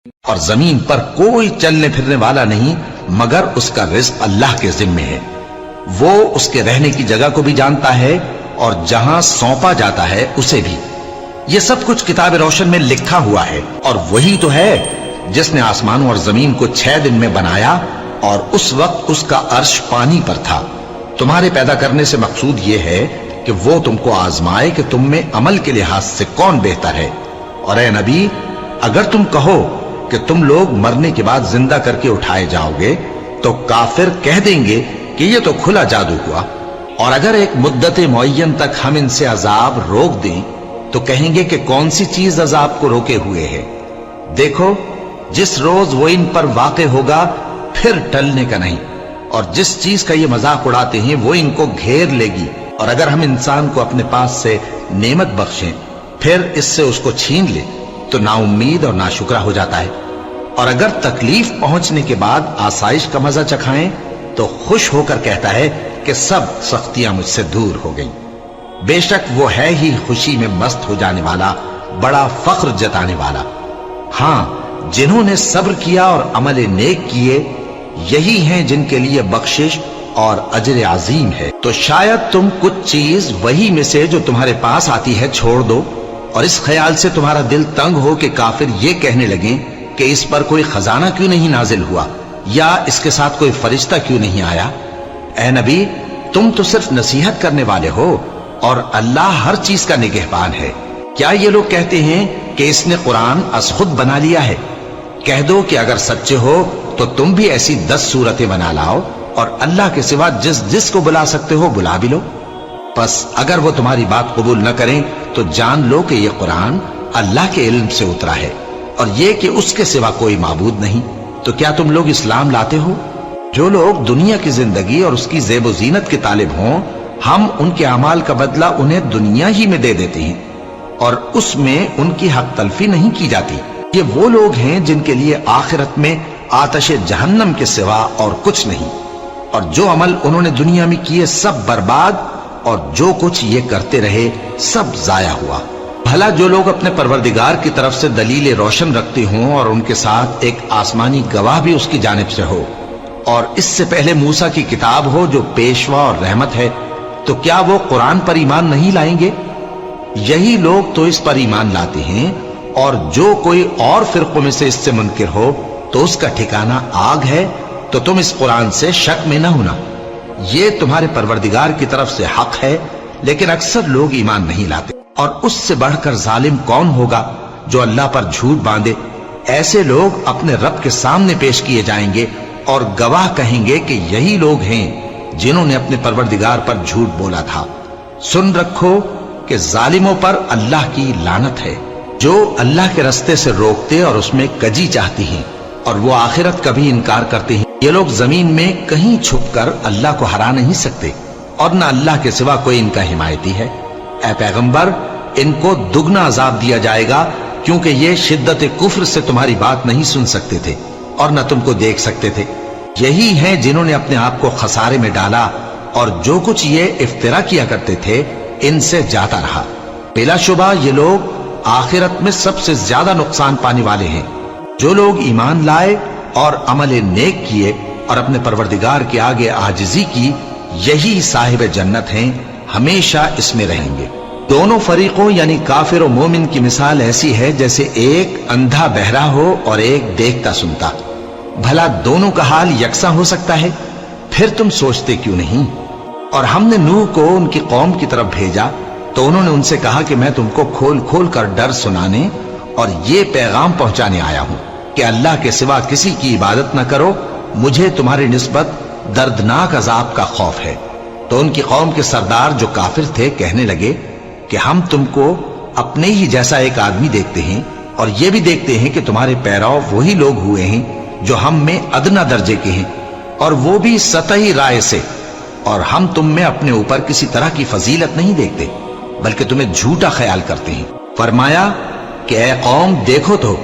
اور زمین پر کوئی چلنے پھرنے والا نہیں مگر اس کا رزق اللہ کے ذمے ہے۔ وہ اس کے رہنے کی جگہ کو بھی جانتا ہے اور جہاں سونپا جاتا ہے اسے بھی۔ یہ سب کچھ کتاب روشن میں لکھا ہوا ہے، اور وہی تو ہے جس نے آسمانوں اور زمین کو 6 دن میں بنایا، اور اس وقت اس کا عرش پانی پر تھا۔ تمہارے پیدا کرنے سے مقصود یہ ہے کہ وہ تم کو آزمائے کہ تم میں عمل کے لحاظ سے کون بہتر ہے۔ اور اے نبی، اگر تم کہو کہ تم لوگ مرنے کے بعد زندہ کر کے اٹھائے جاؤ گے تو کافر کہہ دیں گے کہ یہ تو کھلا جادو ہوا، اور اگر ایک مدت معین تک ہم ان سے عذاب روک دیں تو کہیں گے کہ کون سی چیز عذاب کو روکے ہوئے ہے۔ دیکھو، جس روز وہ ان پر واقع ہوگا پھر ٹلنے کا نہیں، اور جس چیز کا یہ مذاق اڑاتے ہیں وہ ان کو گھیر لے گی۔ اور اگر ہم انسان کو اپنے پاس سے نعمت بخشیں پھر اس سے اس کو چھین لے تو نا امید اور ناشکرا ہو جاتا ہے، اور اگر تکلیف پہنچنے کے بعد آسائش کا مزہ چکھائیں تو خوش ہو کر کہتا ہے کہ سب سختیاں مجھ سے دور ہو گئیں۔ بے شک وہ ہے ہی خوشی میں مست ہو جانے والا، بڑا فخر جتانے والا۔ ہاں، جنہوں نے صبر کیا اور عمل نیک کیے، یہی ہیں جن کے لیے بخشش اور اجر عظیم ہے۔ تو شاید تم کچھ چیز وہی میں سے جو تمہارے پاس آتی ہے چھوڑ دو، اور اس خیال سے تمہارا دل تنگ ہو کہ کافر یہ کہنے لگیں کہ اس پر کوئی خزانہ کیوں نہیں نازل ہوا، یا اس کے ساتھ کوئی فرشتہ کیوں نہیں آیا۔ اے نبی، تم تو صرف نصیحت کرنے والے ہو، اور اللہ ہر چیز کا نگہبان ہے۔ کیا یہ لوگ کہتے ہیں کہ اس نے قرآن از خود بنا لیا ہے؟ کہہ دو کہ اگر سچے ہو تو تم بھی ایسی 10 صورتیں بنا لاؤ، اور اللہ کے سوا جس جس کو بلا سکتے ہو بلا بھی لو۔ پس اگر وہ تمہاری بات قبول نہ کریں تو جان لو کہ یہ قرآن اللہ کے علم سے اترا ہے، اور یہ کہ اس کے سوا کوئی معبود نہیں۔ تو کیا تم لوگ اسلام لاتے ہو؟ جو لوگ دنیا کی زندگی اور اس کی زیب و زینت کے طالب ہوں، ہم ان کے اعمال کا بدلہ انہیں دنیا ہی میں دے دیتے ہیں، اور اس میں ان کی حق تلفی نہیں کی جاتی۔ یہ وہ لوگ ہیں جن کے لیے آخرت میں آتش جہنم کے سوا اور کچھ نہیں، اور جو عمل انہوں نے دنیا میں کیے سب برباد، اور جو کچھ یہ کرتے رہے سب ضائع ہوا۔ بھلا جو لوگ اپنے پروردگار کی طرف سے دلیل روشن رکھتے ہوں اور ان کے ساتھ ایک آسمانی گواہ بھی اس کی جانب سے ہو، اور اس سے پہلے موسیٰ کی کتاب ہو جو پیشوا اور رحمت ہے، تو کیا وہ قرآن پر ایمان نہیں لائیں گے؟ یہی لوگ تو اس پر ایمان لاتے ہیں، اور جو کوئی اور فرقوں میں سے اس سے منکر ہو تو اس کا ٹھکانہ آگ ہے۔ تو تم اس قرآن سے شک میں نہ ہونا، یہ تمہارے پروردگار کی طرف سے حق ہے، لیکن اکثر لوگ ایمان نہیں لاتے۔ اور اس سے بڑھ کر ظالم کون ہوگا جو اللہ پر جھوٹ باندھے؟ ایسے لوگ اپنے رب کے سامنے پیش کیے جائیں گے، اور گواہ کہیں گے کہ یہی لوگ ہیں جنہوں نے اپنے پروردگار پر جھوٹ بولا تھا۔ سن رکھو کہ ظالموں پر اللہ کی لعنت ہے، جو اللہ کے رستے سے روکتے اور اس میں کجی چاہتی ہیں، اور وہ آخرت کا بھی انکار کرتے ہیں۔ یہ لوگ زمین میں کہیں چھپ کر اللہ کو ہرا نہیں سکتے، اور نہ اللہ کے سوا کوئی ان کا حمایتی ہے۔ اے پیغمبر، ان کو دگنا عذاب دیا جائے گا، کیونکہ یہ شدت کفر سے تمہاری بات نہیں سن سکتے تھے اور نہ تم کو دیکھ سکتے تھے۔ یہی ہیں جنہوں نے اپنے آپ کو خسارے میں ڈالا، اور جو کچھ یہ افترا کیا کرتے تھے ان سے جاتا رہا۔ بلا شبہ یہ لوگ آخرت میں سب سے زیادہ نقصان پانے والے ہیں۔ جو لوگ ایمان لائے اور عمل نیک کیے اور اپنے پروردگار کے آگے عاجزی کی، یہی صاحب جنت ہیں، ہمیشہ اس میں رہیں گے۔ دونوں فریقوں یعنی کافر و مومن کی مثال ایسی ہے جیسے ایک اندھا بہرا ہو اور ایک دیکھتا سنتا۔ بھلا دونوں کا حال یکساں ہو سکتا ہے؟ پھر تم سوچتے کیوں نہیں؟ اور ہم نے نوح کو ان کی قوم کی طرف بھیجا تو انہوں نے ان سے کہا کہ میں تم کو کھول کھول کر ڈر سنانے اور یہ پیغام پہنچانے آیا ہوں کہ اللہ کے سوا کسی کی عبادت نہ کرو، مجھے تمہاری نسبت دردناک عذاب کا خوف ہے۔ تو ان کی قوم کے سردار جو کافر تھے کہنے لگے کہ ہم تم کو اپنے ہی جیسا ایک آدمی دیکھتے ہیں، اور یہ بھی دیکھتے ہیں کہ تمہارے پیرو وہی لوگ ہوئے ہیں جو ہم میں ادنا درجے کے ہیں، اور وہ بھی سطحی رائے سے، اور ہم تم میں اپنے اوپر کسی طرح کی فضیلت نہیں دیکھتے بلکہ تمہیں جھوٹا خیال کرتے ہیں۔ فرمایا کہ اے قوم، دیکھو تو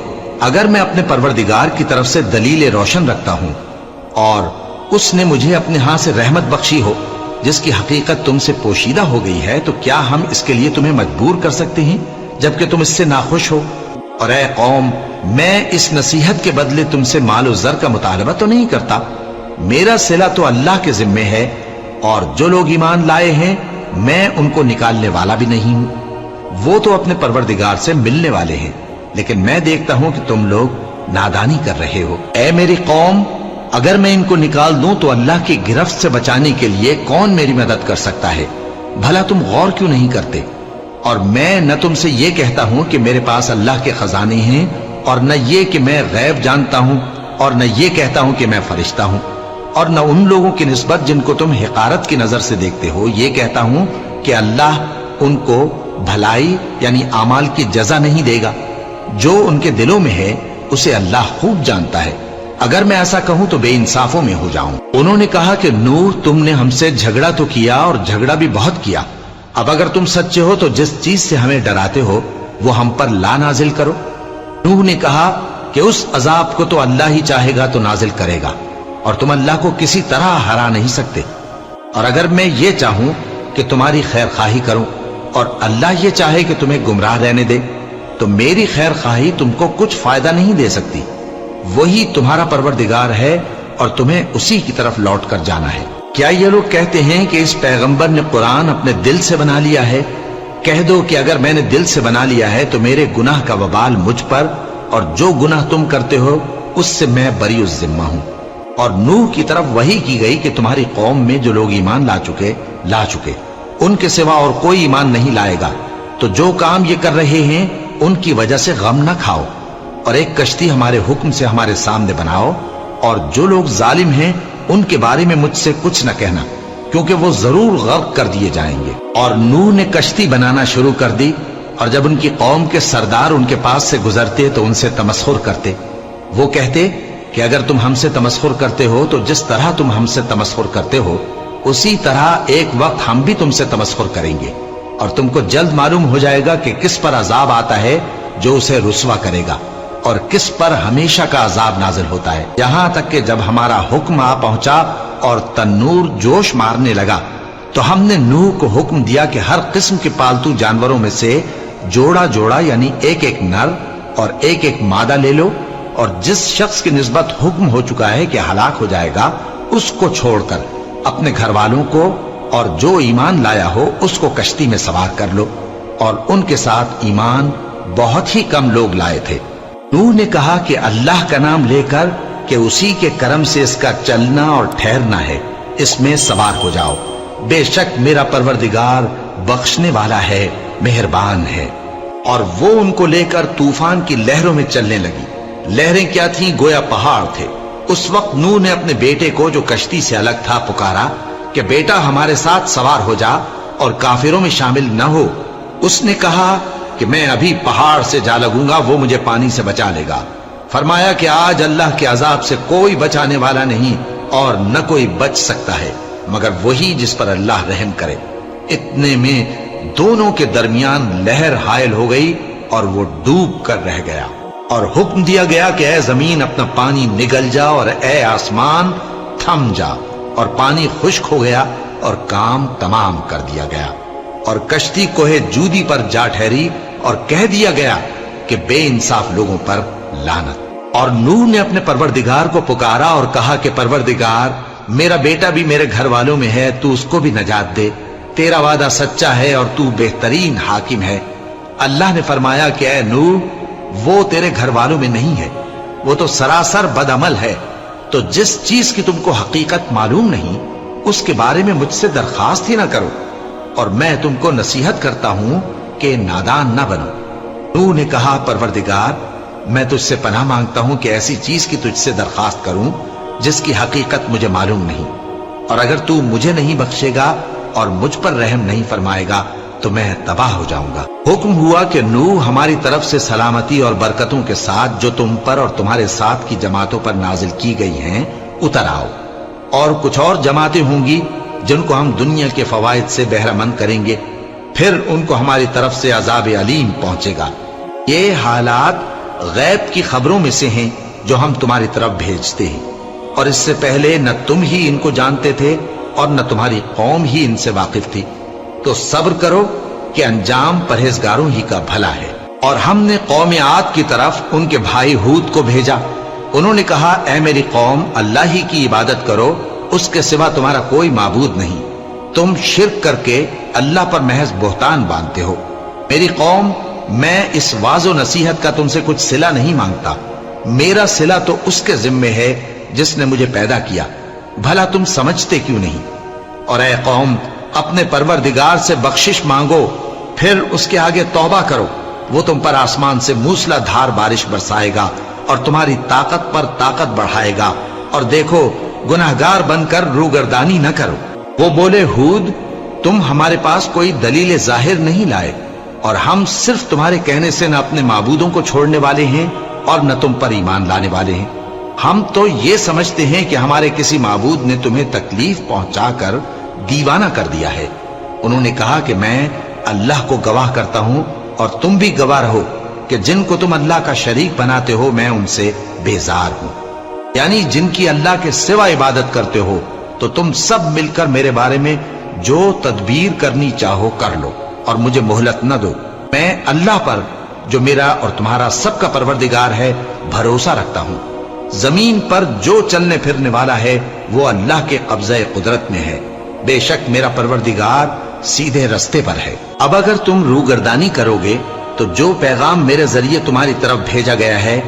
اگر میں اپنے پروردگار کی طرف سے دلیل روشن رکھتا ہوں اور اس نے مجھے اپنے ہاں سے رحمت بخشی ہو جس کی حقیقت تم سے پوشیدہ ہو گئی ہے، تو کیا ہم اس کے لیے تمہیں مجبور کر سکتے ہیں جبکہ تم اس سے ناخوش ہو؟ اور اے قوم، میں اس نصیحت کے بدلے تم سے مال و زر کا مطالبہ تو نہیں کرتا، میرا صلہ تو اللہ کے ذمے ہے، اور جو لوگ ایمان لائے ہیں میں ان کو نکالنے والا بھی نہیں ہوں، وہ تو اپنے پروردگار سے ملنے والے ہیں، لیکن میں دیکھتا ہوں کہ تم لوگ نادانی کر رہے ہو۔ اے میری قوم، اگر میں ان کو نکال دوں تو اللہ کی گرفت سے بچانے کے لیے کون میری مدد کر سکتا ہے؟ بھلا تم غور کیوں نہیں کرتے؟ اور میں نہ تم سے یہ کہتا ہوں کہ میرے پاس اللہ کے خزانے ہیں، اور نہ یہ کہ میں غیب جانتا ہوں، اور نہ یہ کہتا ہوں کہ میں فرشتہ ہوں، اور نہ ان لوگوں کی نسبت جن کو تم حقارت کی نظر سے دیکھتے ہو یہ کہتا ہوں کہ اللہ ان کو بھلائی یعنی اعمال کی جزا نہیں دے گا۔ جو ان کے دلوں میں ہے اسے اللہ خوب جانتا ہے، اگر میں ایسا کہوں تو بے انصافوں میں ہو جاؤں۔ انہوں نے کہا کہ نوح، تم نے ہم سے جھگڑا تو کیا اور جھگڑا بھی بہت کیا، اب اگر تم سچے ہو تو جس چیز سے ہمیں ڈراتے ہو وہ ہم پر لا نازل کرو۔ نوح نے کہا کہ اس عذاب کو تو اللہ ہی چاہے گا تو نازل کرے گا، اور تم اللہ کو کسی طرح ہرا نہیں سکتے، اور اگر میں یہ چاہوں کہ تمہاری خیر خواہی کروں اور اللہ یہ چاہے کہ تمہیں گمراہ رہنے دے تو میری خیر خواہی تم کو کچھ فائدہ نہیں دے سکتی، وہی تمہارا پروردگار ہے اور تمہیں اسی کی طرف لوٹ کر جانا ہے۔ کیا یہ لوگ کہتے ہیں کہ اس پیغمبر نے قرآن اپنے دل سے بنا لیا ہے؟ کہہ دو کہ اگر میں نے دل سے بنا لیا ہے تو میرے گناہ کا وبال مجھ پر، اور جو گناہ تم کرتے ہو اس سے میں بری الذمہ ہوں۔ اور نوح کی طرف وحی کی گئی کہ تمہاری قوم میں جو لوگ ایمان لا چکے ان کے سوا اور کوئی ایمان نہیں لائے گا، تو جو کام یہ کر رہے ہیں ان کی وجہ سے غم نہ کھاؤ، اور ایک کشتی ہمارے حکم سے ہمارے سامنے بناؤ، اور جو لوگ ظالم ہیں ان کے بارے میں مجھ سے کچھ نہ کہنا، کیونکہ وہ ضرور غرق کر دیے جائیں گے۔ اور نوح نے کشتی بنانا شروع کر دی، اور جب ان کی قوم کے سردار ان کے پاس سے گزرتے تو ان سے تمسخر کرتے، وہ کہتے کہ اگر تم ہم سے تمسخر کرتے ہو تو جس طرح تم ہم سے تمسخر کرتے ہو اسی طرح ایک وقت ہم بھی تم سے تمسخر کریں گے، اور تم کو جلد معلوم ہو جائے گا کہ کس پر عذاب آتا ہے جو اسے رسوا کرے گا، اور کس پر ہمیشہ کا عذاب نازل ہوتا ہے، یہاں تک کہ جب ہمارا حکم آ پہنچا اور تنور جوش مارنے لگا تو ہم نے نوح کو حکم دیا کہ ہر قسم کے پالتو جانوروں میں سے جوڑا جوڑا یعنی ایک ایک نر اور ایک ایک مادہ لے لو، اور جس شخص کی نسبت حکم ہو چکا ہے کہ ہلاک ہو جائے گا اس کو چھوڑ کر اپنے گھر والوں کو اور جو ایمان لایا ہو اس کو کشتی میں سوار کر لو، اور ان کے ساتھ ایمان بہت ہی کم لوگ لائے تھے۔ نوح نے کہا کہ اللہ کا نام لے کر کہ اسی کے کرم سے اس کا چلنا اور ٹھہرنا ہے، اس میں سوار ہو جاؤ، بے شک میرا پروردگار بخشنے والا ہے، مہربان ہے۔ اور وہ ان کو لے کر طوفان کی لہروں میں چلنے لگی، لہریں کیا تھیں گویا پہاڑ تھے۔ اس وقت نوح نے اپنے بیٹے کو جو کشتی سے الگ تھا پکارا کہ بیٹا ہمارے ساتھ سوار ہو جا اور کافروں میں شامل نہ ہو۔ اس نے کہا کہ میں ابھی پہاڑ سے جا لگوں گا، وہ مجھے پانی سے بچا لے گا۔ فرمایا کہ آج اللہ کے عذاب سے کوئی بچانے والا نہیں اور نہ کوئی بچ سکتا ہے مگر وہی جس پر اللہ رحم کرے۔ اتنے میں دونوں کے درمیان لہر حائل ہو گئی اور وہ ڈوب کر رہ گیا، اور حکم دیا گیا کہ اے زمین اپنا پانی نگل جا اور اے آسمان تھم جا، اور پانی خشک ہو گیا اور کام تمام کر دیا گیا، اور کشتی کوہ جودی پر جا ٹھہری، اور کہہ دیا گیا کہ بے انصاف لوگوں پر لعنت۔ اور نوح نے اپنے پروردگار کو پکارا اور کہا کہ پروردگار، میرا بیٹا بھی میرے گھر والوں میں ہے، تو اس کو بھی نجات دے، تیرا وعدہ سچا ہے اور تو بہترین حاکم ہے۔ اللہ نے فرمایا کہ اے نوح، وہ تیرے گھر والوں میں نہیں ہے، وہ تو سراسر بدعمل ہے، تو جس چیز کی تم کو حقیقت معلوم نہیں اس کے بارے میں مجھ سے درخواست ہی نہ کرو، اور میں تم کو نصیحت کرتا ہوں کہ نادان نہ بنو۔ نوح نے کہا پروردگار، میں تجھ سے پناہ مانگتا ہوں کہ ایسی چیز کی تجھ سے درخواست کروں جس کی حقیقت مجھے معلوم نہیں، اور اگر تو مجھے نہیں بخشے گا اور مجھ پر رحم نہیں فرمائے گا تو میں تباہ ہو جاؤں گا۔ حکم ہوا کہ نوح ہماری طرف سے سلامتی اور برکتوں کے ساتھ جو تم پر اور تمہارے ساتھ کی جماعتوں پر نازل کی گئی ہیں اتر آؤ، اور کچھ اور جماعتیں ہوں گی جن کو ہم دنیا کے فوائد سے بہرہ مند کریں گے، پھر ان کو ہماری طرف سے عذاب علیم پہنچے گا۔ یہ حالات غیب کی خبروں میں سے ہیں جو ہم تمہاری طرف بھیجتے ہیں، اور اس سے پہلے نہ تم ہی ان کو جانتے تھے اور نہ تمہاری قوم ہی ان سے واقف تھی، تو صبر کرو کہ انجام پرہیزگاروں ہی کا بھلا ہے۔ اور ہم نے قوم عاد کی طرف ان کے بھائی ہود کو بھیجا۔ انہوں نے کہا، اے میری قوم، اللہ ہی کی عبادت کرو، اس کے سوا تمہارا کوئی معبود نہیں۔ تم شرک کر کے اللہ پر محض بہتان باندھتے ہو۔ میری قوم، میں اس واعظ و نصیحت کا تم سے کچھ صلہ نہیں مانگتا، میرا صلہ تو اس کے ذمے ہے جس نے مجھے پیدا کیا، بھلا تم سمجھتے کیوں نہیں؟ اور اے قوم، اپنے پروردگار سے بخشش مانگو، پھر اس کے آگے توبہ کرو، وہ تم پر آسمان سے موسلا دھار بارش برسائے گا اور تمہاری طاقت پر طاقت بڑھائے گا، اور دیکھو گناہگار بن کر روگردانی نہ کرو۔ وہ بولے، ہود، تم ہمارے پاس کوئی دلیل ظاہر نہیں لائے، اور ہم صرف تمہارے کہنے سے نہ اپنے معبودوں کو چھوڑنے والے ہیں اور نہ تم پر ایمان لانے والے ہیں۔ ہم تو یہ سمجھتے ہیں کہ ہمارے کسی معبود نے تمہیں تکلیف پہنچا کر دیوانہ کر دیا ہے۔ انہوں نے کہا کہ میں اللہ کو گواہ کرتا ہوں اور تم بھی گواہ رہو کہ جن کو تم اللہ کا شریک بناتے ہو میں ان سے بیزار ہوں، یعنی جن کی اللہ کے سوا عبادت کرتے ہو، تو تم سب مل کر میرے بارے میں جو تدبیر کرنی چاہو کر لو اور مجھے مہلت نہ دو۔ میں اللہ پر جو میرا اور تمہارا سب کا پروردگار ہے بھروسہ رکھتا ہوں۔ زمین پر جو چلنے پھرنے والا ہے وہ اللہ کے قبضہ قدرت میں ہے، بے شک میرا پروردگار سیدھے رستے پر ہے۔ اب اگر تم روگردانی کرو گے تو جو پیغام میرے ذریعے تمہاری طرف بھیجا گیا ہے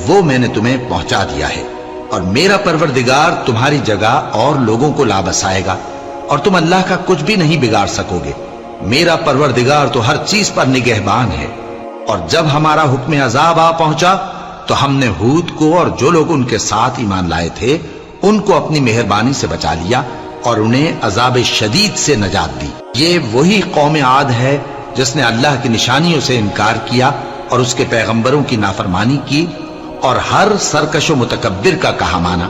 وہ میں نے تمہیں پہنچا دیا ہے، اور میرا پروردگار تمہاری جگہ اور لوگوں کو لا بسائے گا، اور تم اللہ کا کچھ بھی نہیں بگاڑ سکو گے۔ میرا پروردگار تو ہر چیز پر نگہبان ہے۔ اور جب ہمارا حکم عذاب آ پہنچا تو ہم نے ہود کو اور جو لوگ ان کے ساتھ ایمان لائے تھے ان کو اپنی مہربانی سے بچا لیا اور انہیں عذاب شدید سے نجات دی۔ یہ وہی قوم عاد ہے جس نے اللہ کی نشانیوں سے انکار کیا اور اس کے پیغمبروں کی نافرمانی کی اور ہر سرکش و متکبر کا کہا مانا،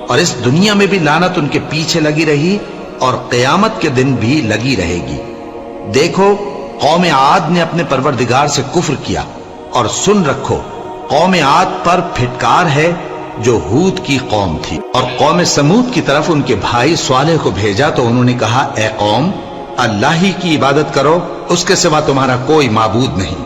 اور اس دنیا میں بھی لعنت ان کے پیچھے لگی رہی اور قیامت کے دن بھی لگی رہے گی۔ دیکھو، قوم عاد نے اپنے پروردگار سے کفر کیا، اور سن رکھو قوم عاد پر پھٹکار ہے جو ہود کی قوم تھی۔ اور قوم سمود کی طرف ان کے بھائی صالح کو بھیجا تو انہوں نے کہا، اے قوم، اللہ ہی کی عبادت کرو، اس کے سوا تمہارا کوئی معبود نہیں۔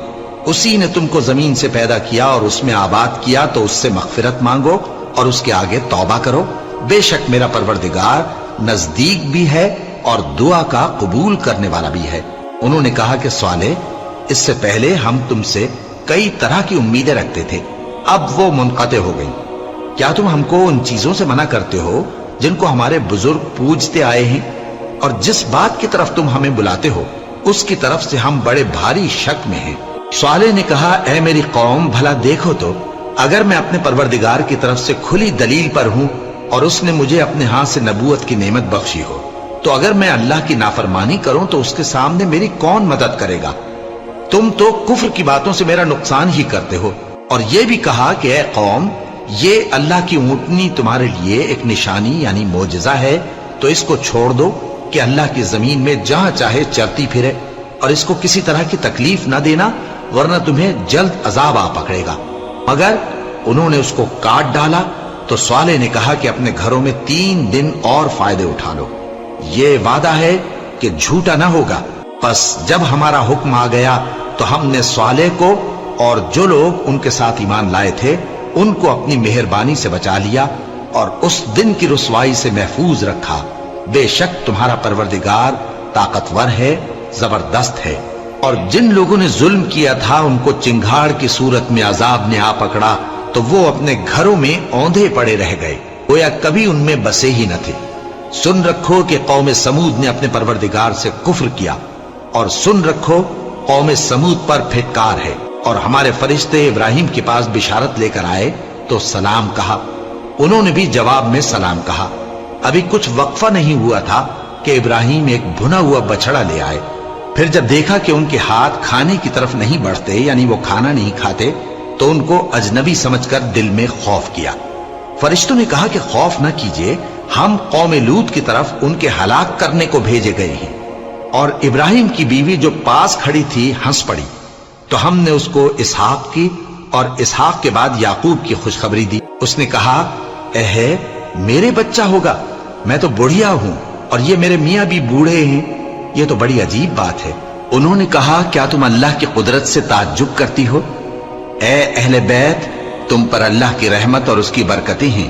اسی نے تم کو زمین سے پیدا کیا اور اس میں آباد کیا، تو اس سے مغفرت مانگو اور اس کے آگے توبہ کرو، بے شک میرا پروردگار نزدیک بھی ہے اور دعا کا قبول کرنے والا بھی ہے۔ انہوں نے کہا کہ صالح، اس سے پہلے ہم تم سے کئی طرح کی امیدیں رکھتے تھے، اب وہ منقطع ہو گئی۔ کیا تم ہم کو ان چیزوں سے منع کرتے ہو جن کو ہمارے بزرگ پوجتے آئے ہیں؟ اور جس بات کی طرف تم ہمیں بلاتے ہو اس کی طرف سے ہم بڑے بھاری شک میں ہیں۔ صالح نے کہا، اے میری قوم، بھلا دیکھو تو، اگر میں اپنے پروردگار کی طرف سے کھلی دلیل پر ہوں اور اس نے مجھے اپنے ہاتھ سے نبوت کی نعمت بخشی ہو، تو اگر میں اللہ کی نافرمانی کروں تو اس کے سامنے میری کون مدد کرے گا؟ تم تو کفر کی باتوں سے میرا نقصان ہی کرتے ہو۔ اور یہ بھی کہا کہ اے قوم، یہ اللہ کی اونٹنی تمہارے لیے ایک نشانی یعنی معجزہ ہے، تو اس کو چھوڑ دو کہ اللہ کی زمین میں جہاں چاہے چرتی پھرے، اور اس کو کسی طرح کی تکلیف نہ دینا، ورنہ تمہیں جلد عذاب آ پکڑے گا۔ مگر انہوں نے اس کو کاٹ ڈالا تو صالح نے کہا کہ اپنے گھروں میں 3 دن اور فائدے اٹھا لو، یہ وعدہ ہے کہ جھوٹا نہ ہوگا۔ پس جب ہمارا حکم آ گیا تو ہم نے صالح کو اور جو لوگ ان کے ساتھ ایمان لائے تھے ان کو اپنی مہربانی سے بچا لیا اور اس دن کی رسوائی سے محفوظ رکھا۔ بے شک تمہارا پروردگار طاقتور ہے، زبردست ہے۔ اور جن لوگوں نے ظلم کیا تھا ان کو چنگھاڑ کی صورت میں عذاب نے آ پکڑا تو وہ اپنے گھروں میں اوندھے پڑے رہ گئے، گویا کبھی ان میں بسے ہی نہ تھے۔ سن رکھو کہ قوم سمود نے اپنے پروردگار سے کفر کیا، اور سن رکھو قوم سمود پر پھٹکار ہے۔ اور ہمارے فرشتے ابراہیم کے پاس بشارت لے کر آئے تو سلام کہا، انہوں نے بھی جواب میں سلام کہا۔ ابھی کچھ وقفہ نہیں ہوا تھا کہ ابراہیم ایک بھنا ہوا بچڑا لے آئے۔ پھر جب دیکھا کہ ان کے ہاتھ کھانے کی طرف نہیں بڑھتے، یعنی وہ کھانا نہیں کھاتے، تو ان کو اجنبی سمجھ کر دل میں خوف کیا۔ فرشتوں نے کہا کہ خوف نہ کیجیے، ہم قوم لوط کی طرف ان کے ہلاک کرنے کو بھیجے گئے ہیں۔ اور ابراہیم کی بیوی جو پاس کھڑی تھی ہنس پڑی، تو ہم نے اس کو اسحاق کی اور اسحاق کے بعد یعقوب کی خوشخبری دی۔ اس نے کہا، اے میرے بچہ ہوگا، میں تو بڑھیا ہوں اور یہ میرے میاں بھی بوڑھے ہیں، یہ تو بڑی عجیب بات ہے۔ انہوں نے کہا کیا تم اللہ کی قدرت سے تعجب کرتی ہو؟ اے اہل بیت، تم پر اللہ کی رحمت اور اس کی برکتیں ہیں،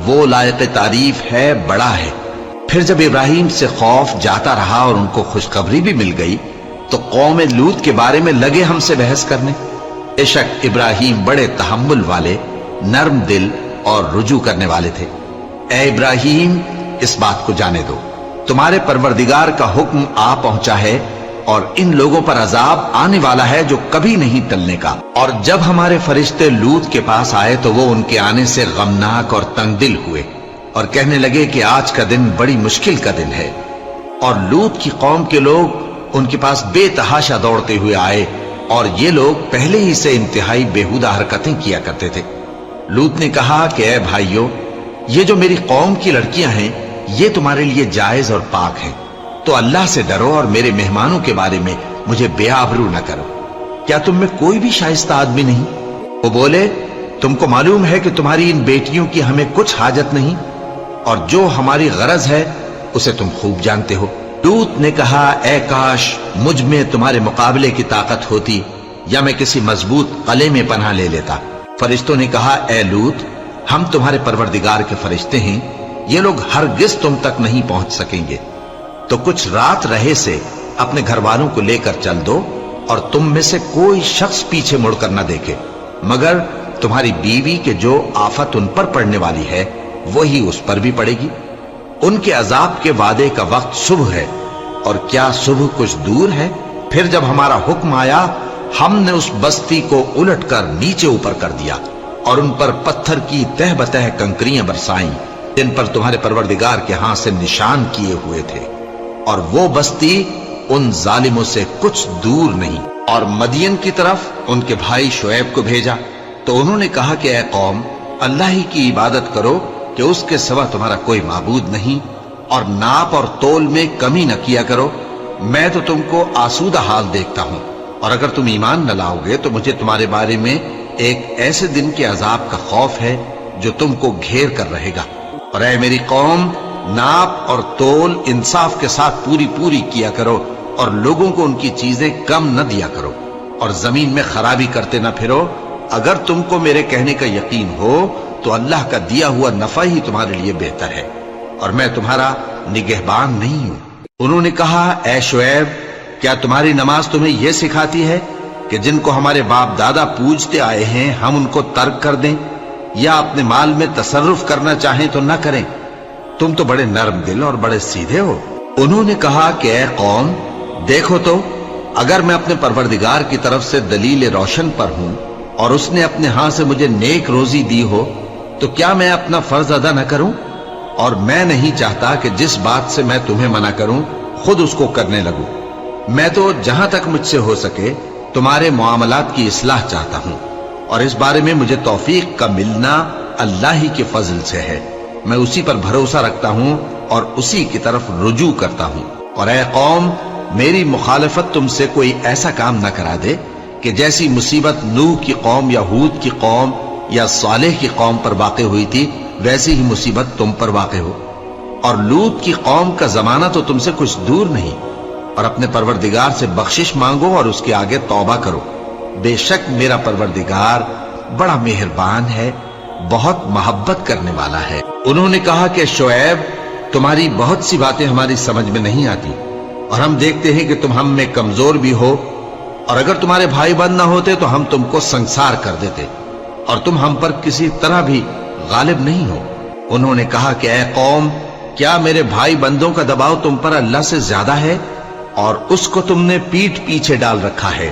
وہ لائق تعریف ہے، بڑا ہے۔ پھر جب ابراہیم سے خوف جاتا رہا اور ان کو خوشخبری بھی مل گئی تو قوم لوط کے بارے میں لگے ہم سے بحث کرنے۔ بے شک ابراہیم بڑے تحمل والے، نرم دل اور رجوع کرنے والے تھے۔ اے ابراہیم، اس بات کو جانے دو، تمہارے پروردگار کا حکم آ پہنچا ہے اور ان لوگوں پر عذاب آنے والا ہے جو کبھی نہیں ٹلنے کا۔ اور جب ہمارے فرشتے لوط کے پاس آئے تو وہ ان کے آنے سے غمناک اور تنگ دل ہوئے اور کہنے لگے کہ آج کا دن بڑی مشکل کا دن ہے۔ اور لوط کی قوم کے لوگ ان کے پاس بے تحاشا دوڑتے ہوئے آئے اور یہ لوگ پہلے ہی سے انتہائی بیہودہ حرکتیں کیا کرتے تھے۔ لوط نے کہا کہ اے بھائیو، یہ جو میری قوم کی لڑکیاں ہیں یہ تمہارے لیے جائز اور پاک ہیں، تو اللہ سے ڈرو اور میرے مہمانوں کے بارے میں مجھے بے آبرو نہ کرو۔ کیا تم میں کوئی بھی شائستہ آدمی نہیں؟ وہ بولے تم کو معلوم ہے کہ تمہاری ان بیٹیوں کی ہمیں کچھ حاجت نہیں، اور جو ہماری غرض ہے اسے تم خوب جانتے ہو۔ لوط نے کہا اے کاش مجھ میں تمہارے مقابلے کی طاقت ہوتی یا میں کسی مضبوط قلعے میں پناہ لے لیتا۔ فرشتوں نے کہا اے لوط، ہم تمہارے پروردگار کے فرشتے ہیں، یہ لوگ ہرگز تم تک نہیں پہنچ سکیں گے، تو کچھ رات رہے سے اپنے گھر والوں کو لے کر چل دو اور تم میں سے کوئی شخص پیچھے مڑ کر نہ دیکھے مگر تمہاری بیوی کے جو آفت ان پر پڑنے والی ہے وہی اس پر بھی پڑے گی۔ ان کے عذاب کے وعدے کا وقت صبح ہے، اور کیا صبح کچھ دور ہے؟ پھر جب ہمارا حکم آیا ہم نے اس بستی کو الٹ کر نیچے اوپر کر دیا اور ان پر پتھر کی تہ بتہ کنکریاں برسائیں جن پر تمہارے پروردگار کے ہاں سے نشان کیے ہوئے تھے، اور وہ بستی ان ظالموں سے کچھ دور نہیں۔ اور مدین کی طرف ان کے بھائی شعیب کو بھیجا تو انہوں نے کہا کہ اے قوم، اللہ ہی کی عبادت کرو کہ اس کے سوا تمہارا کوئی معبود نہیں، اور ناپ اور تول میں کمی نہ کیا کرو، میں تو تم کو آسودہ حال دیکھتا ہوں، اور اگر تم ایمان نہ لاؤ گے تو مجھے تمہارے بارے میں ایک ایسے دن کے عذاب کا خوف ہے جو تم کو گھیر کر رہے گا۔ اور اے میری قوم، ناپ اور تول انصاف کے ساتھ پوری پوری کیا کرو، اور لوگوں کو ان کی چیزیں کم نہ دیا کرو، اور زمین میں خرابی کرتے نہ پھرو۔ اگر تم کو میرے کہنے کا یقین ہو تو اللہ کا دیا ہوا نفع ہی تمہارے لیے بہتر ہے، اور میں تمہارا نگہبان نہیں ہوں۔ انہوں نے کہا اے شعیب، کیا تمہاری نماز تمہیں یہ سکھاتی ہے کہ جن کو ہمارے باپ دادا پوجتے آئے ہیں ہم ان کو ترک کر دیں، یا اپنے مال میں تصرف کرنا چاہیں تو نہ کریں؟ تم تو بڑے نرم دل اور بڑے سیدھے ہو۔ انہوں نے کہا کہ اے قوم، دیکھو تو اگر میں اپنے پروردگار کی طرف سے دلیل روشن پر ہوں اور اس نے اپنے ہاں سے مجھے نیک روزی دی ہو تو کیا میں اپنا فرض ادا نہ کروں؟ اور میں نہیں چاہتا کہ جس بات سے میں تمہیں منع کروں خود اس کو کرنے لگوں۔ میں تو جہاں تک مجھ سے ہو سکے تمہارے معاملات کی اصلاح چاہتا ہوں، اور اس بارے میں مجھے توفیق کا ملنا اللہ ہی کے فضل سے ہے۔ میں اسی پر بھروسہ رکھتا ہوں اور اسی کی طرف رجوع کرتا ہوں۔ اور اے قوم، میری مخالفت تم سے کوئی ایسا کام نہ کرا دے کہ جیسی مصیبت نوح کی قوم یا ہود کی قوم یا صالح کی قوم پر واقع ہوئی تھی ویسی ہی مصیبت تم پر واقع ہو۔ اور لوط کی قوم کا زمانہ تو تم سے کچھ دور نہیں، اور اپنے پروردگار سے بخشش مانگو اور اس کے آگے توبہ کرو، بے شک میرا پروردگار بڑا مہربان ہے، بہت محبت کرنے والا ہے۔ انہوں نے کہا کہ شعیب، تمہاری بہت سی باتیں ہماری سمجھ میں نہیں آتی، اور ہم دیکھتے ہیں کہ تم ہم میں کمزور بھی ہو، اور اگر تمہارے بھائی بند نہ ہوتے تو ہم تم کو سنسار کر دیتے، اور تم ہم پر کسی طرح بھی غالب نہیں ہو۔ انہوں نے کہا کہ اے قوم، کیا میرے بھائی بندوں کا دباؤ تم پر اللہ سے زیادہ ہے، اور اس کو تم نے پیٹھ پیچھے ڈال رکھا ہے؟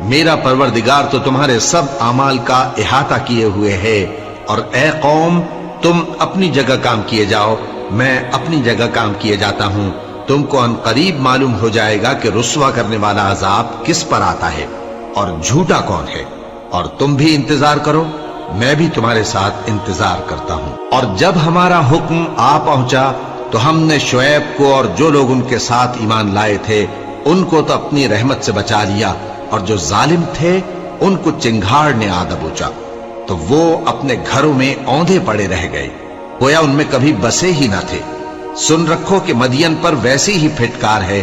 میرا پروردگار تو تمہارے سب اعمال کا احاطہ کیے ہوئے ہے۔ اور اے قوم، تم اپنی جگہ کام کیے جاؤ، میں اپنی جگہ کام کیے جاتا ہوں۔ تم کو ان قریب معلوم ہو جائے گا کہ رسوا کرنے والا عذاب کس پر آتا ہے اور جھوٹا کون ہے، اور تم بھی انتظار کرو، میں بھی تمہارے ساتھ انتظار کرتا ہوں۔ اور جب ہمارا حکم آ پہنچا تو ہم نے شعیب کو اور جو لوگ ان کے ساتھ ایمان لائے تھے ان کو تو اپنی رحمت سے بچا لیا، اور جو ظالم تھے ان کو چنگھاڑ نے آ دبوچا، تو وہ اپنے گھروں میں اوندھے پڑے رہ گئے، گویا ان میں کبھی بسے ہی نہ تھے۔ سن رکھو کہ مدین پر ویسی ہی پھٹکار ہے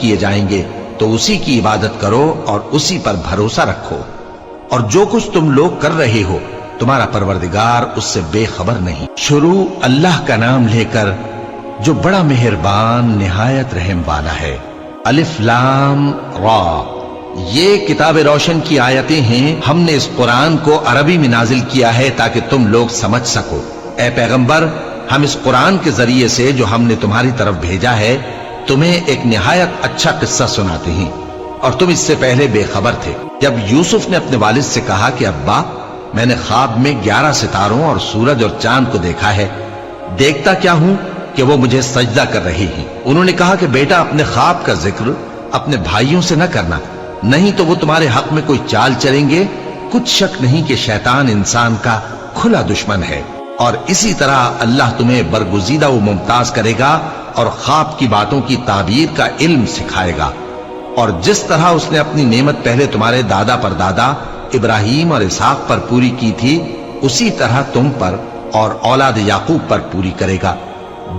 کیے جائیں گے تو اسی کی عبادت کرو اور اسی پر بھروسہ رکھو، اور جو کچھ تم لوگ کر رہے ہو تمہارا پروردگار اس سے بے خبر نہیں۔ شروع اللہ کا نام لے کر جو بڑا مہربان نہایت رحم والا ہے۔ الف لام را، یہ کتاب روشن کی آیتیں ہیں۔ ہم نے اس قرآن کو عربی میں نازل کیا ہے تاکہ تم لوگ سمجھ سکو۔ اے پیغمبر، ہم اس قرآن کے ذریعے سے جو ہم نے تمہاری طرف بھیجا ہے تمہیں ایک نہایت اچھا قصہ سناتے ہیں، اور تم اس سے پہلے بے خبر تھے۔ جب یوسف نے اپنے والد سے کہا کہ ابا، میں نے خواب میں 11 ستاروں اور سورج اور چاند کو دیکھا ہے، دیکھتا کیا ہوں کہ وہ مجھے سجدہ کر رہی ہیں۔ انہوں نے کہا کہ بیٹا، اپنے خواب کا ذکر اپنے بھائیوں سے نہ کرنا، نہیں تو وہ تمہارے حق میں کوئی چال چلیں گے۔ کچھ شک نہیں کہ شیطان انسان کا کھلا دشمن ہے، اور اسی طرح اللہ تمہیں برگزیدہ و ممتاز کرے گا اور خواب کی باتوں کی تعبیر کا علم سکھائے گا، اور جس طرح اس نے اپنی نعمت پہلے تمہارے دادا پر دادا ابراہیم اور اسحاق پر پوری کی تھی اسی طرح تم پر اور اولاد یعقوب پر پوری کرے گا۔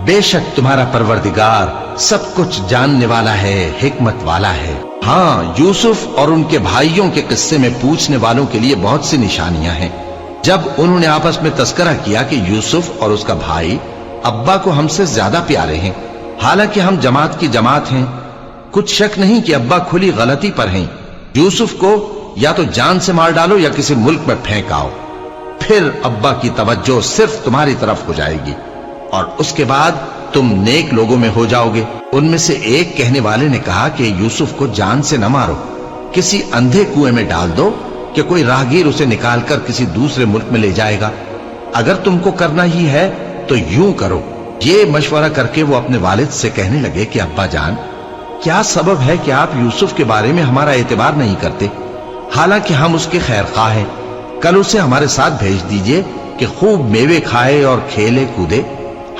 بے شک تمہارا پروردگار سب کچھ جاننے والا ہے، حکمت والا ہے۔ ہاں، یوسف اور ان کے بھائیوں کے قصے میں پوچھنے والوں کے لیے بہت سی نشانیاں ہیں۔ جب انہوں نے آپس میں تذکرہ کیا کہ یوسف اور اس کا بھائی ابا کو ہم سے زیادہ پیارے ہیں، حالانکہ ہم جماعت کی جماعت ہیں، کچھ شک نہیں کہ ابا کھلی غلطی پر ہیں۔ یوسف کو یا تو جان سے مار ڈالو یا کسی ملک میں پھینک آؤ، پھر ابا کی توجہ صرف تمہاری طرف ہو جائے گی، اور اس کے بعد تم نیک لوگوں میں ہو جاؤ گے۔ ان میں سے ایک کہنے والے نے کہا کہ یوسف کو جان سے نہ مارو، کسی اندھے کنویں میں ڈال دو کہ کوئی راہگیر اسے نکال کر کسی دوسرے ملک میں لے جائے گا۔ اگر تم کو کرنا ہی ہے تو یوں کرو۔ یہ مشورہ کر کے وہ اپنے والد سے کہنے لگے کہ ابا جان، کیا سبب ہے کہ آپ یوسف کے بارے میں ہمارا اعتبار نہیں کرتے، حالانکہ ہم اس کے خیر خواہ ہیں؟ کل اسے ہمارے ساتھ بھیج دیجئے کہ خوب میوے کھائے اور کھیلے کودے،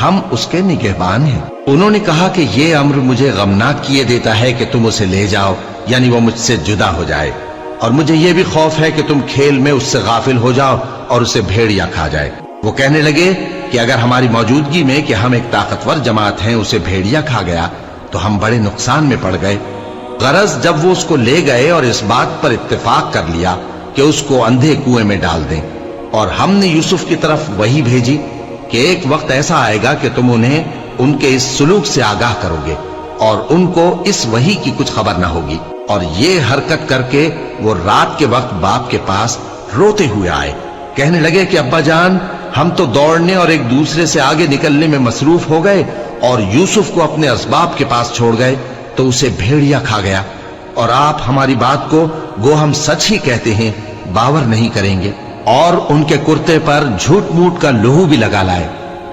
ہم اس کے نگہبان ہیں۔ انہوں نے کہا کہ یہ امر مجھے غمناک کیے دیتا ہے کہ تم اسے لے جاؤ، یعنی وہ مجھ سے جدا ہو جائے، اور مجھے یہ بھی خوف ہے کہ تم کھیل میں اس سے غافل ہو جاؤ اور اسے بھیڑیا کھا جائے۔ وہ کہنے لگے کہ اگر ہماری موجودگی میں کہ ہم ایک طاقتور جماعت ہیں اسے بھیڑیا کھا گیا تو ہم بڑے نقصان میں پڑ گئے۔ غرض جب وہ اس کو لے گئے اور اس بات پر اتفاق کر لیا کہ اس کو اندھے کنویں میں ڈال دیں، اور ہم نے یوسف کی طرف وحی بھیجی کہ ایک وقت ایسا آئے گا کہ تم انہیں ان کے اس سلوک سے آگاہ کرو گے، اور ان کو اس وحی کی کچھ خبر نہ ہوگی۔ اور یہ حرکت کر کے وہ رات کے وقت باپ کے پاس روتے ہوئے آئے، کہنے لگے کہ ابا جان، ہم تو دوڑنے اور ایک دوسرے سے آگے نکلنے میں مصروف ہو گئے اور یوسف کو اپنے اسباب کے پاس چھوڑ گئے تو اسے بھیڑیا کھا گیا، اور آپ ہماری بات کو گو ہم سچ ہی کہتے ہیں باور نہیں کریں گے۔ اور ان کے کرتے پر جھوٹ موٹ کا لہو بھی لگا لائے۔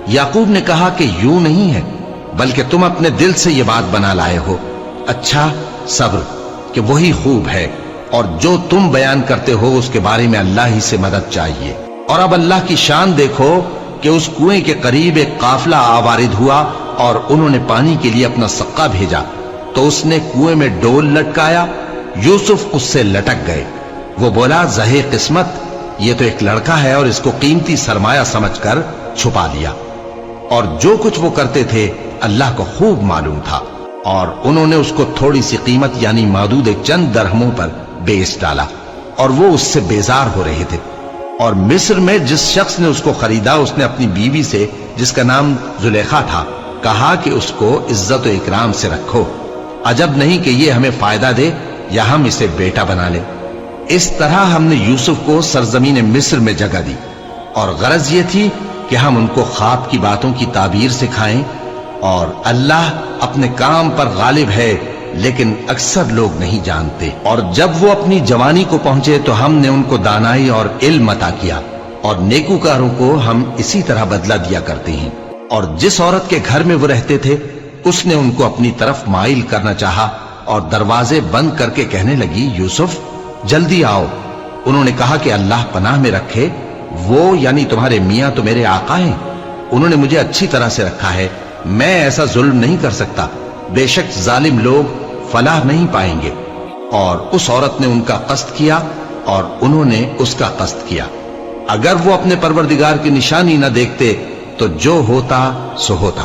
یعقوب نے کہا کہ یوں نہیں ہے، بلکہ تم اپنے دل سے یہ بات بنا لائے ہو۔ اچھا، صبر کہ وہی خوب ہے، اور جو تم بیان کرتے ہو اس کے بارے میں اللہ ہی سے مدد چاہیے۔ اور اب اللہ کی شان دیکھو کہ اس کنویں کے قریب ایک قافلہ آوارد ہوا اور انہوں نے پانی کے لیے اپنا سقا بھیجا، تو اس نے کنویں میں ڈول لٹکایا، یوسف اس سے لٹک گئے۔ وہ بولا، زہے قسمت، یہ تو ایک لڑکا ہے، اور اس کو قیمتی سرمایہ سمجھ کر چھپا لیا۔ اور جو کچھ وہ کرتے تھے اللہ کو خوب معلوم تھا، اور انہوں نے اس کو تھوڑی سی قیمت یعنی معدود چند درہموں پر بیچ ڈالا، اور وہ اس سے بیزار ہو رہے تھے۔ اور مصر میں جس شخص نے اس کو خریدا اس نے اپنی بیوی سے جس کا نام زلیخا تھا کہا کہ اس کو عزت و اکرام سے رکھو، عجب نہیں کہ یہ ہمیں فائدہ دے یا ہم اسے بیٹا بنا لیں۔ اس طرح ہم نے یوسف کو سرزمین مصر میں جگہ دی، اور غرض یہ تھی کہ ہم ان کو خواب کی باتوں کی تعبیر سکھائیں، اور اللہ اپنے کام پر غالب ہے لیکن اکثر لوگ نہیں جانتے۔ اور جب وہ اپنی جوانی کو پہنچے تو ہم نے ان کو دانائی اور علم عطا کیا، اور نیکوکاروں کو ہم اسی طرح بدلہ دیا کرتے ہیں۔ اور جس عورت کے گھر میں وہ رہتے تھے اس نے ان کو اپنی طرف مائل کرنا چاہا، اور دروازے بند کر کے کہنے لگی، یوسف جلدی آؤ۔ انہوں نے کہا کہ اللہ پناہ میں رکھے، وہ یعنی تمہارے میاں تو میرے آقا ہیں، انہوں نے مجھے اچھی طرح سے رکھا ہے، میں ایسا ظلم نہیں کر سکتا، بے شک ظالم لوگ فلاح نہیں پائیں گے۔ اور اس عورت نے ان کا قصد کیا اور انہوں نے اس کا قصد کیا۔ اگر وہ اپنے پروردگار کی نشانی نہ دیکھتے تو جو ہوتا سو ہوتا۔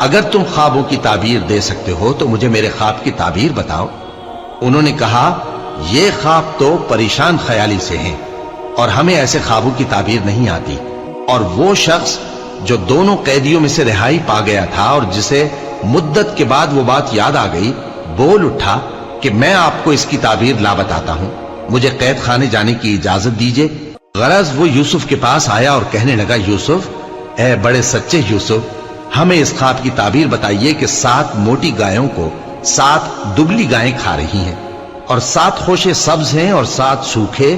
اگر تم خوابوں کی تعبیر دے سکتے ہو تو مجھے میرے خواب کی تعبیر بتاؤ۔ انہوں نے کہا یہ خواب تو پریشان خیالی سے ہیں اور ہمیں ایسے خوابوں کی تعبیر نہیں آتی۔ اور وہ شخص جو دونوں قیدیوں میں سے رہائی پا گیا تھا اور جسے مدت کے بعد وہ بات یاد آ گئی، بول اٹھا کہ میں آپ کو اس کی تعبیر لا بتاتا ہوں، مجھے قید خانے جانے کی اجازت دیجیے۔ غرض وہ یوسف کے پاس آیا اور کہنے لگا یوسف، اے بڑے سچے یوسف، ہمیں اس خواب کی تعبیر بتائیے کہ 7 موٹی گایوں کو 7 دبلی گائیں کھا رہی ہیں اور 7 خوشے سبز ہیں اور 7 سوکھے،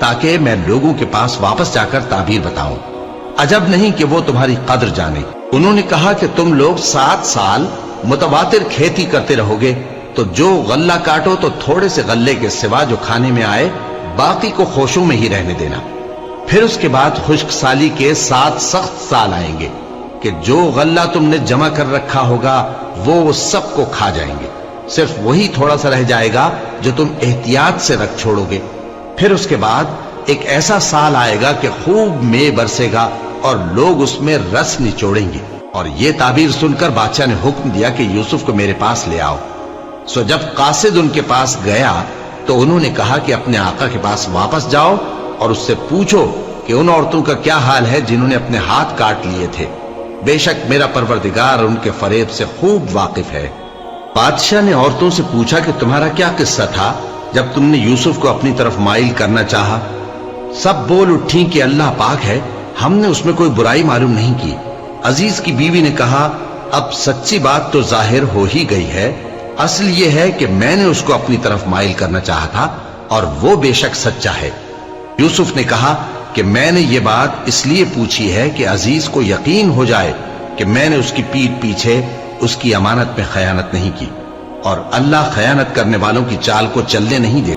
تاکہ میں لوگوں کے پاس واپس جا کر تعبیر بتاؤں۔ عجب نہیں کہ وہ تمہاری قدر جانے۔ انہوں نے کہا کہ تم لوگ 7 سال متواتر کھیتی کرتے رہو گے، تو جو غلہ کاٹو تو تھوڑے سے غلے کے سوا جو کھانے میں آئے باقی کو خوشوں میں ہی رہنے دینا۔ پھر اس کے بعد خشک سالی کے 7 سخت سال آئیں گے کہ جو غلہ تم نے جمع کر رکھا ہوگا وہ سب کو کھا جائیں گے، صرف وہی تھوڑا سا رہ جائے گا جو تم احتیاط سے رکھ چھوڑو گے۔ پھر اس کے بعد ایک ایسا سال آئے گا کہ خوب مے برسے گا اور لوگ اس میں رس نچوڑیں گے۔ اور یہ تعبیر سن کر بادشاہ نے حکم دیا کہ یوسف کو میرے پاس لے آؤ۔ سو جب قاصد ان کے پاس گیا تو انہوں نے کہا کہ اپنے آقا کے پاس واپس جاؤ اور اس سے پوچھو کہ ان عورتوں کا کیا حال ہے جنہوں نے اپنے ہاتھ کاٹ لیے تھے، بے شک میرا پروردگار ان کے فریب سے خوب واقف ہے۔ بادشاہ نے عورتوں سے پوچھا کہ تمہارا کیا قصہ تھا جب تم نے یوسف کو اپنی طرف مائل کرنا چاہا؟ سب بول اٹھیں کہ اللہ پاک ہے، ہم نے اس میں کوئی برائی معلوم نہیں کی۔ عزیز کی بیوی نے کہا اب سچی بات تو ظاہر ہو ہی گئی ہے، اصل یہ ہے کہ میں نے اس کو اپنی طرف مائل کرنا چاہا تھا اور وہ بے شک سچا ہے۔ یوسف نے کہا کہ میں نے یہ بات اس لیے پوچھی ہے کہ عزیز کو یقین ہو جائے کہ میں نے اس کی پیٹھ پیچھے اس کی امانت میں خیانت نہیں کی، اور اللہ خیانت کرنے والوں کی چال کو چلنے نہیں دے۔